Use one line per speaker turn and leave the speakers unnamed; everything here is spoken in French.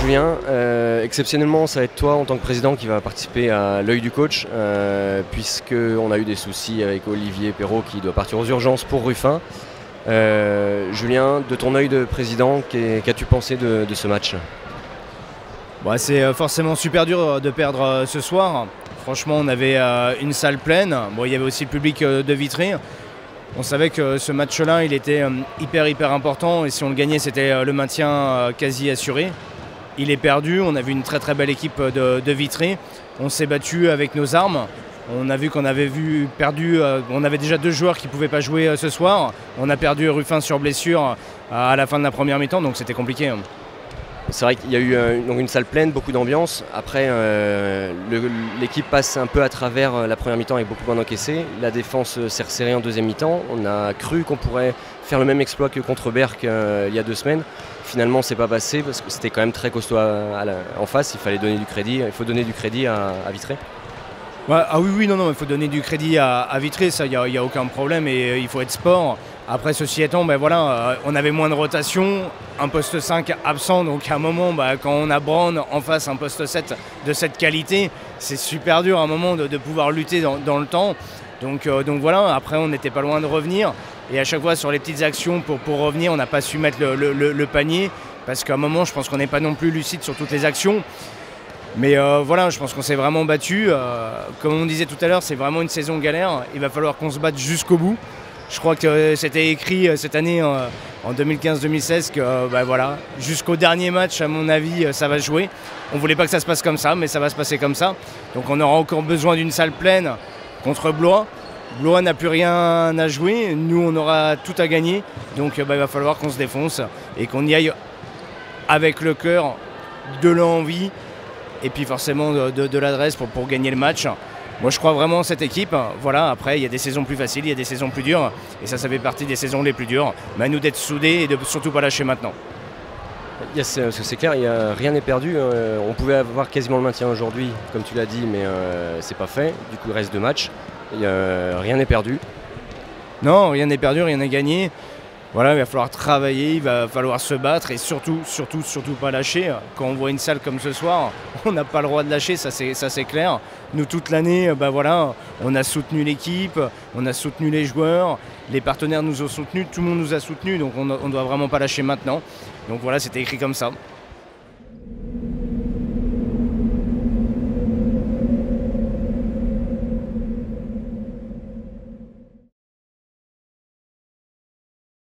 Julien. Exceptionnellement, ça va être toi en tant que président qui va participer à l'œil du coach, puisqu'on a eu des soucis avec Olivier Perrault qui doit partir aux urgences pour Ruffin. Julien, de ton œil de président, qu'as-tu pensé de ce match?
C'est forcément super dur de perdre ce soir. Franchement, on avait une salle pleine. Il y avait aussi le public de Vitry. On savait que ce match-là, il était hyper important et si on le gagnait, c'était le maintien quasi assuré. Il est perdu, on a vu une très belle équipe de Vitry. On s'est battu avec nos armes. On a vu qu'on avait perdu, on avait déjà 2 joueurs qui ne pouvaient pas jouer ce soir. On a perdu Ruffin sur blessure à la fin de la première mi-temps, donc c'était compliqué.
C'est vrai qu'il y a eu une salle pleine, beaucoup d'ambiance. Après, l'équipe passe un peu à travers la première mi-temps avec beaucoup de points encaissés. La défense s'est resserrée en deuxième mi-temps. On a cru qu'on pourrait faire le même exploit que contre Berck il y a 2 semaines. Finalement, c'est pas passé parce que c'était quand même très costaud en face. Il fallait donner du crédit. Il faut donner du crédit à Vitry.
Oui, non, il faut donner du crédit à Vitry, ça, il n'y a aucun problème et il faut être sport. Après, ceci étant, on avait moins de rotation, un poste 5 absent, donc à un moment, quand on a Brown en face, un poste 7 de cette qualité, c'est super dur à un moment de pouvoir lutter dans le temps. Donc voilà, après on n'était pas loin de revenir et à chaque fois sur les petites actions pour revenir, on n'a pas su mettre le panier parce qu'à un moment, je pense qu'on n'est pas non plus lucide sur toutes les actions. Mais je pense qu'on s'est vraiment battu. Comme on disait tout à l'heure, c'est vraiment une saison galère. Il va falloir qu'on se batte jusqu'au bout. Je crois que c'était écrit cette année en 2015-2016 que jusqu'au dernier match, à mon avis, ça va se jouer. On ne voulait pas que ça se passe comme ça, mais ça va se passer comme ça. Donc on aura encore besoin d'une salle pleine contre Blois. Blois n'a plus rien à jouer. Nous, on aura tout à gagner. Donc il va falloir qu'on se défonce et qu'on y aille avec le cœur, de l'envie et puis forcément de l'adresse pour gagner le match. Moi, je crois vraiment en cette équipe. Voilà, après, il y a des saisons plus faciles, il y a des saisons plus dures. Et ça fait partie des saisons les plus dures. Mais à nous d'être soudés et de surtout pas lâcher maintenant.
C'est clair, rien n'est perdu. On pouvait avoir quasiment le maintien aujourd'hui, comme tu l'as dit, mais c'est pas fait. Du coup, il reste 2 matchs. Rien n'est perdu.
Non, rien n'est perdu, rien n'est gagné. Voilà, il va falloir travailler, il va falloir se battre et surtout pas lâcher. Quand on voit une salle comme ce soir, on n'a pas le droit de lâcher, ça c'est clair. Nous, toute l'année, on a soutenu l'équipe, on a soutenu les joueurs, les partenaires nous ont soutenus, tout le monde nous a soutenus, donc on ne doit vraiment pas lâcher maintenant. Donc voilà, c'était écrit comme ça.